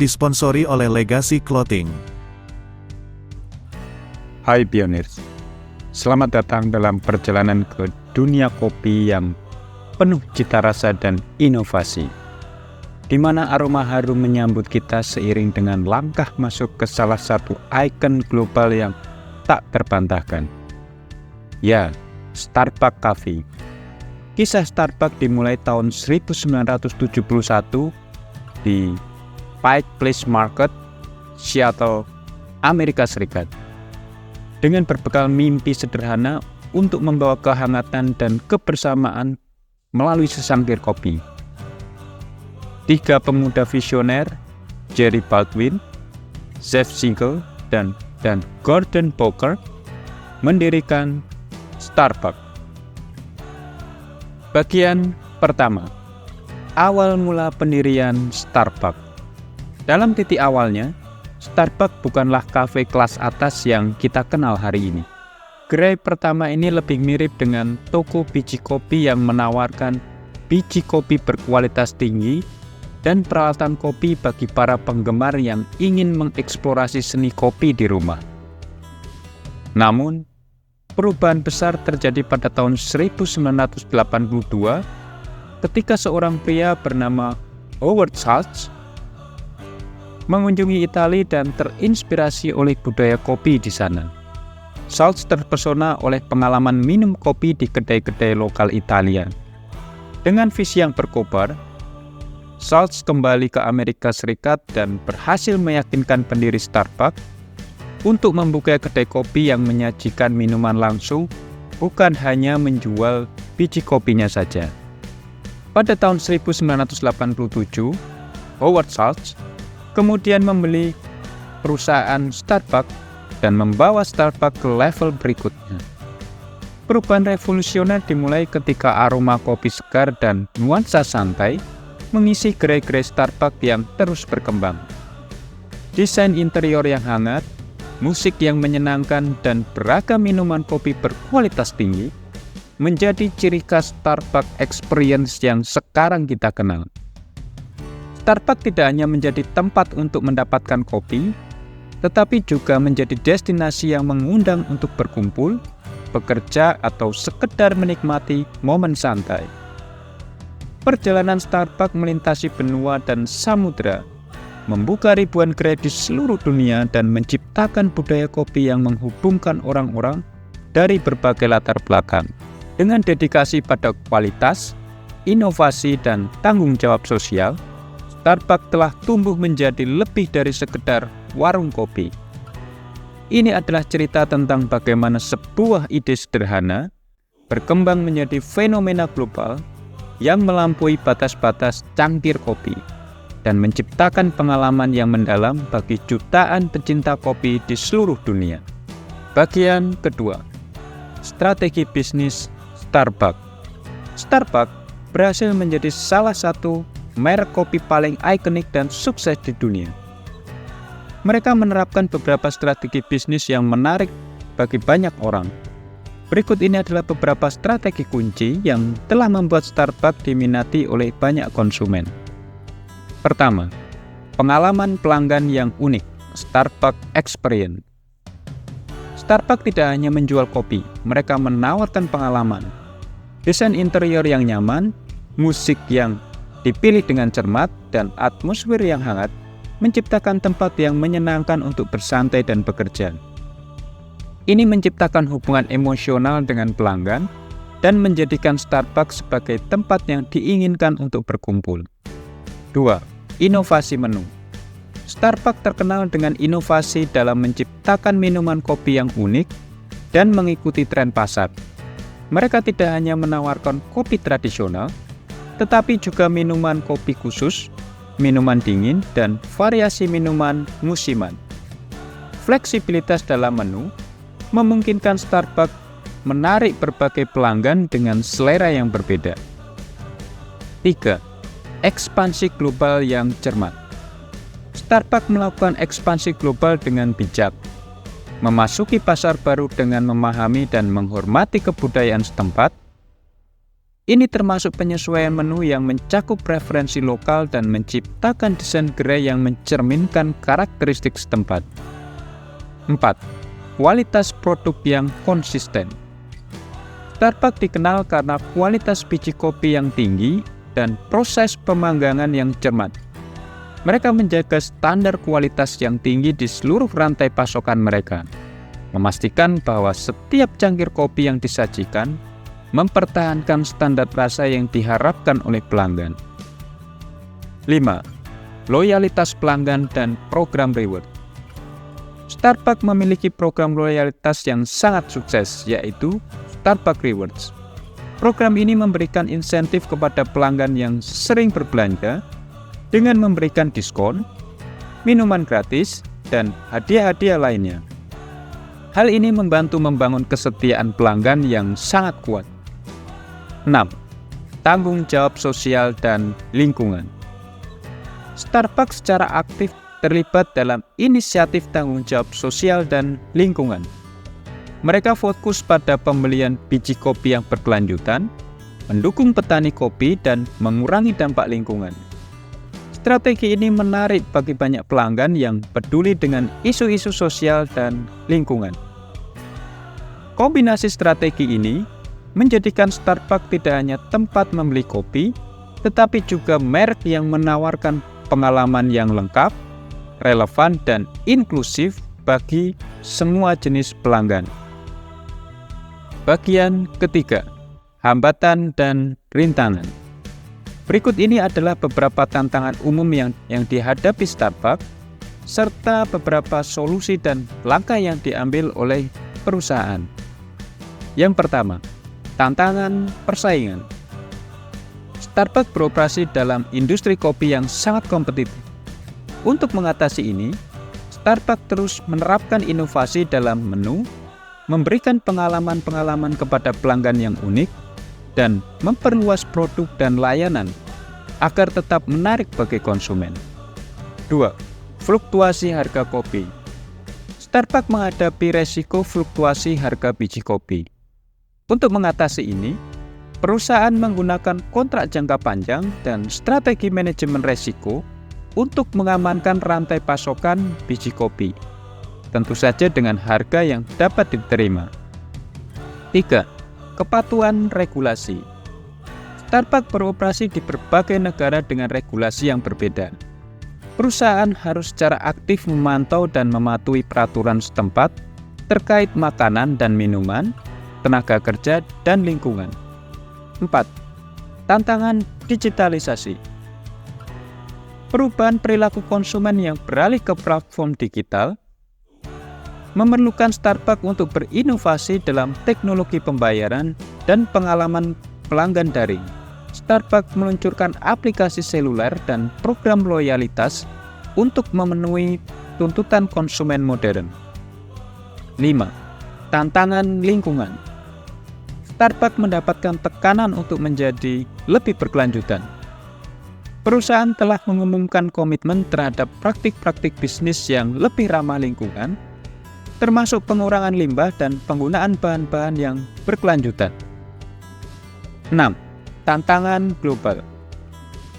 disponsori oleh Legacy Clothing. Hai Pioneers, selamat datang dalam perjalanan ke dunia kopi yang penuh cita rasa dan inovasi, di mana aroma harum menyambut kita seiring dengan langkah masuk ke salah satu ikon global yang tak terbantahkan. Ya, Starbucks Coffee. Kisah Starbucks dimulai tahun 1971 di Pike Place Market, Seattle, Amerika Serikat. Dengan berbekal mimpi sederhana untuk membawa kehangatan dan kebersamaan melalui secangkir kopi. 3 pemuda visioner, Jerry Baldwin, Jeff Siegel, dan Gordon Booker, mendirikan Starbucks. Bagian pertama, awal mula pendirian Starbucks. Dalam titik awalnya, Starbucks bukanlah kafe kelas atas yang kita kenal hari ini. Gerai pertama ini lebih mirip dengan toko biji kopi yang menawarkan biji kopi berkualitas tinggi dan peralatan kopi bagi para penggemar yang ingin mengeksplorasi seni kopi di rumah. Namun, perubahan besar terjadi pada tahun 1982 ketika seorang pria bernama Howard Schultz mengunjungi Italia dan terinspirasi oleh budaya kopi di sana. Schultz terpesona oleh pengalaman minum kopi di kedai-kedai lokal Italia. Dengan visi yang berkobar, Schultz kembali ke Amerika Serikat dan berhasil meyakinkan pendiri Starbucks untuk membuka kedai kopi yang menyajikan minuman langsung, bukan hanya menjual biji kopinya saja. Pada tahun 1987, Howard Schultz kemudian membeli perusahaan Starbucks dan membawa Starbucks ke level berikutnya. Perubahan revolusioner dimulai ketika aroma kopi segar dan nuansa santai mengisi gerai-gerai Starbucks yang terus berkembang. Desain interior yang hangat, musik yang menyenangkan, dan beragam minuman kopi berkualitas tinggi menjadi ciri khas Starbucks experience yang sekarang kita kenal. Starbucks tidak hanya menjadi tempat untuk mendapatkan kopi, tetapi juga menjadi destinasi yang mengundang untuk berkumpul, bekerja, atau sekedar menikmati momen santai. Perjalanan Starbucks melintasi benua dan samudera, membuka ribuan gerai di seluruh dunia dan menciptakan budaya kopi yang menghubungkan orang-orang dari berbagai latar belakang. Dengan dedikasi pada kualitas, inovasi, dan tanggung jawab sosial, Starbucks telah tumbuh menjadi lebih dari sekedar warung kopi. Ini adalah cerita tentang bagaimana sebuah ide sederhana berkembang menjadi fenomena global yang melampaui batas-batas cangkir kopi dan menciptakan pengalaman yang mendalam bagi jutaan pecinta kopi di seluruh dunia. Bagian kedua, strategi bisnis Starbucks. Starbucks berhasil menjadi salah satu merek kopi paling ikonik dan sukses di dunia. Mereka menerapkan beberapa strategi bisnis yang menarik bagi banyak orang. Berikut ini adalah beberapa strategi kunci yang telah membuat Starbucks diminati oleh banyak konsumen. Pertama, pengalaman pelanggan yang unik, Starbucks Experience. Starbucks tidak hanya menjual kopi, mereka menawarkan pengalaman. Desain interior yang nyaman, musik yang dipilih dengan cermat, dan atmosfer yang hangat menciptakan tempat yang menyenangkan untuk bersantai dan bekerja. Ini menciptakan hubungan emosional dengan pelanggan dan menjadikan Starbucks sebagai tempat yang diinginkan untuk berkumpul. 2. Inovasi menu. Starbucks terkenal dengan inovasi dalam menciptakan minuman kopi yang unik dan mengikuti tren pasar. Mereka tidak hanya menawarkan kopi tradisional, tetapi juga minuman kopi khusus, minuman dingin, dan variasi minuman musiman. Fleksibilitas dalam menu memungkinkan Starbucks menarik berbagai pelanggan dengan selera yang berbeda. 3. Ekspansi global yang cermat. Starbucks melakukan ekspansi global dengan bijak, memasuki pasar baru dengan memahami dan menghormati kebudayaan setempat. Ini termasuk penyesuaian menu yang mencakup preferensi lokal dan menciptakan desain gerai yang mencerminkan karakteristik setempat. 4. Kualitas produk yang konsisten. Starbucks dikenal karena kualitas biji kopi yang tinggi dan proses pemanggangan yang cermat. Mereka menjaga standar kualitas yang tinggi di seluruh rantai pasokan mereka, memastikan bahwa setiap cangkir kopi yang disajikan mempertahankan standar rasa yang diharapkan oleh pelanggan. 5. Loyalitas pelanggan dan program reward. Starbucks memiliki program loyalitas yang sangat sukses, yaitu Starbucks Rewards. Program ini memberikan insentif kepada pelanggan yang sering berbelanja dengan memberikan diskon, minuman gratis, dan hadiah-hadiah lainnya. Hal ini membantu membangun kesetiaan pelanggan yang sangat kuat. 6. Tanggung jawab sosial dan lingkungan. Starbucks secara aktif terlibat dalam inisiatif tanggung jawab sosial dan lingkungan. Mereka fokus pada pembelian biji kopi yang berkelanjutan, mendukung petani kopi, dan mengurangi dampak lingkungan. Strategi ini menarik bagi banyak pelanggan yang peduli dengan isu-isu sosial dan lingkungan. Kombinasi strategi ini menjadikan Starbucks tidak hanya tempat membeli kopi, tetapi juga merek yang menawarkan pengalaman yang lengkap, relevan, dan inklusif bagi semua jenis pelanggan. Bagian ketiga, hambatan dan rintangan. Berikut ini adalah beberapa tantangan umum yang dihadapi Starbucks, serta beberapa solusi dan langkah yang diambil oleh perusahaan. Yang pertama, tantangan persaingan. Starbucks beroperasi dalam industri kopi yang sangat kompetitif. Untuk mengatasi ini, Starbucks terus menerapkan inovasi dalam menu, memberikan pengalaman-pengalaman kepada pelanggan yang unik, dan memperluas produk dan layanan agar tetap menarik bagi konsumen. 2. Fluktuasi harga kopi. Starbucks menghadapi resiko fluktuasi harga biji kopi. Untuk mengatasi ini, perusahaan menggunakan kontrak jangka panjang dan strategi manajemen resiko untuk mengamankan rantai pasokan biji kopi, tentu saja dengan harga yang dapat diterima. 3. Kepatuhan regulasi. Starbucks beroperasi di berbagai negara dengan regulasi yang berbeda. Perusahaan harus secara aktif memantau dan mematuhi peraturan setempat terkait makanan dan minuman, tenaga kerja, dan lingkungan. 4. Tantangan digitalisasi. Perubahan perilaku konsumen yang beralih ke platform digital memerlukan Starbucks untuk berinovasi dalam teknologi pembayaran dan pengalaman pelanggan daring. Starbucks meluncurkan aplikasi seluler dan program loyalitas untuk memenuhi tuntutan konsumen modern. 5. Tantangan lingkungan. Starbucks mendapatkan tekanan untuk menjadi lebih berkelanjutan. Perusahaan telah mengumumkan komitmen terhadap praktik-praktik bisnis yang lebih ramah lingkungan, termasuk pengurangan limbah dan penggunaan bahan-bahan yang berkelanjutan. 6. Tantangan global.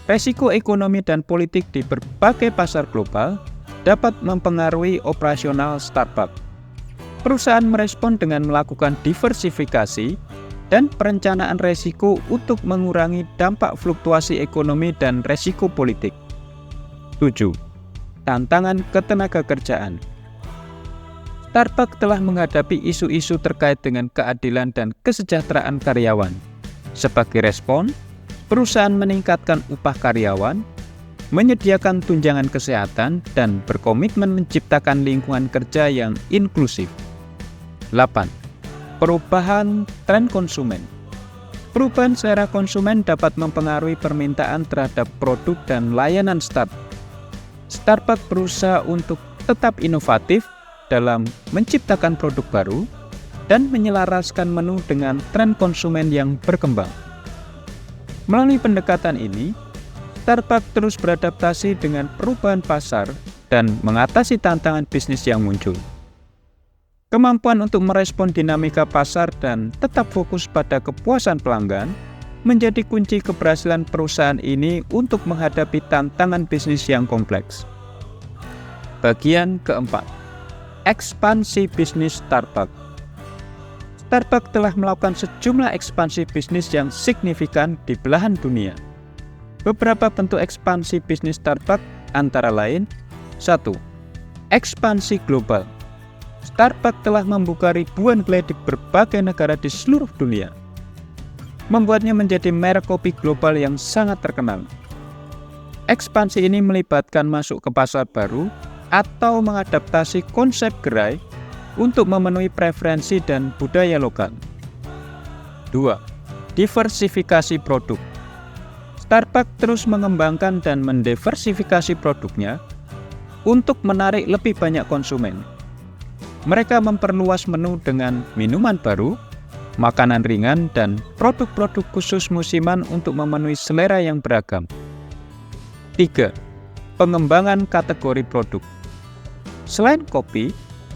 Resiko ekonomi dan politik di berbagai pasar global dapat mempengaruhi operasional Starbucks. Perusahaan merespon dengan melakukan diversifikasi dan perencanaan resiko untuk mengurangi dampak fluktuasi ekonomi dan resiko politik. 7. Tantangan ketenagakerjaan. Starbucks telah menghadapi isu-isu terkait dengan keadilan dan kesejahteraan karyawan. Sebagai respon, perusahaan meningkatkan upah karyawan, menyediakan tunjangan kesehatan, dan berkomitmen menciptakan lingkungan kerja yang inklusif. 8. Perubahan tren konsumen. Perubahan selera konsumen dapat mempengaruhi permintaan terhadap produk dan layanan Starbucks. Starbucks berusaha untuk tetap inovatif dalam menciptakan produk baru dan menyelaraskan menu dengan tren konsumen yang berkembang. Melalui pendekatan ini, Starbucks terus beradaptasi dengan perubahan pasar dan mengatasi tantangan bisnis yang muncul. Kemampuan untuk merespon dinamika pasar dan tetap fokus pada kepuasan pelanggan menjadi kunci keberhasilan perusahaan ini untuk menghadapi tantangan bisnis yang kompleks. Bagian keempat, ekspansi bisnis Starbucks. Starbucks telah melakukan sejumlah ekspansi bisnis yang signifikan di belahan dunia. Beberapa bentuk ekspansi bisnis Starbucks antara lain: 1. Ekspansi global. Starbucks telah membuka ribuan gerai di berbagai negara di seluruh dunia, membuatnya menjadi merek kopi global yang sangat terkenal. Ekspansi ini melibatkan masuk ke pasar baru atau mengadaptasi konsep gerai untuk memenuhi preferensi dan budaya lokal. 2. Diversifikasi produk. Starbucks terus mengembangkan dan mendiversifikasi produknya untuk menarik lebih banyak konsumen. Mereka memperluas menu dengan minuman baru, makanan ringan, dan produk-produk khusus musiman untuk memenuhi selera yang beragam. 3. Pengembangan kategori produk. Selain kopi,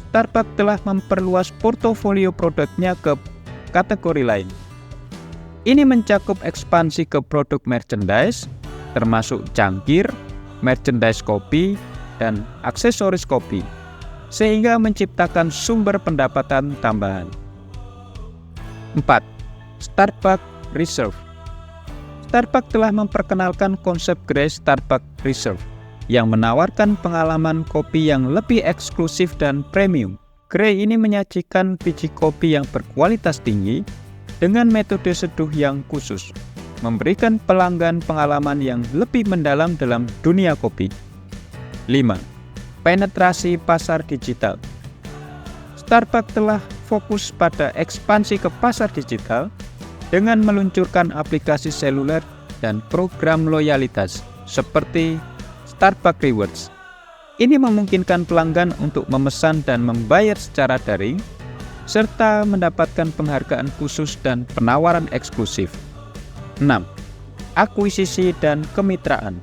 Starbucks telah memperluas portofolio produknya ke kategori lain. Ini mencakup ekspansi ke produk merchandise, termasuk cangkir, merchandise kopi, dan aksesoris kopi, sehingga menciptakan sumber pendapatan tambahan. 4. Starbucks Reserve. Starbucks telah memperkenalkan konsep gerai Starbucks Reserve yang menawarkan pengalaman kopi yang lebih eksklusif dan premium. Gerai ini menyajikan biji kopi yang berkualitas tinggi dengan metode seduh yang khusus, memberikan pelanggan pengalaman yang lebih mendalam dalam dunia kopi. 5. Penetrasi pasar digital. Starbucks telah fokus pada ekspansi ke pasar digital dengan meluncurkan aplikasi seluler dan program loyalitas seperti Starbucks Rewards. Ini memungkinkan pelanggan untuk memesan dan membayar secara daring, serta mendapatkan penghargaan khusus dan penawaran eksklusif. 6. Akuisisi dan kemitraan.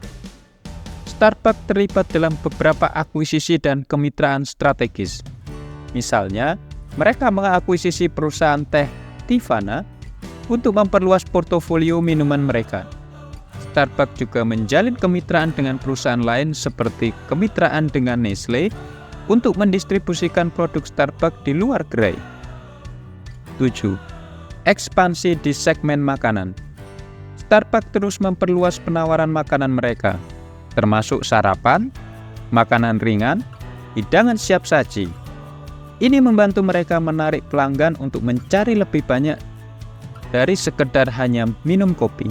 Starbucks terlibat dalam beberapa akuisisi dan kemitraan strategis. Misalnya, mereka mengakuisisi perusahaan teh Teavana untuk memperluas portofolio minuman mereka. Starbucks juga menjalin kemitraan dengan perusahaan lain seperti kemitraan dengan Nestle untuk mendistribusikan produk Starbucks di luar gerai. 7. Ekspansi di segmen makanan. Starbucks terus memperluas penawaran makanan mereka, termasuk sarapan, makanan ringan, hidangan siap saji. Ini membantu mereka menarik pelanggan untuk mencari lebih banyak dari sekedar hanya minum kopi.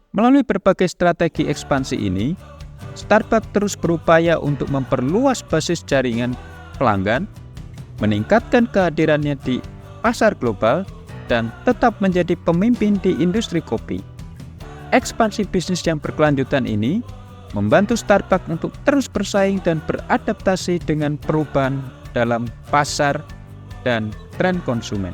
Melalui berbagai strategi ekspansi ini, Starbucks terus berupaya untuk memperluas basis jaringan pelanggan, meningkatkan kehadirannya di pasar global, dan tetap menjadi pemimpin di industri kopi. Ekspansi bisnis yang berkelanjutan ini membantu Starbucks untuk terus bersaing dan beradaptasi dengan perubahan dalam pasar dan tren konsumen.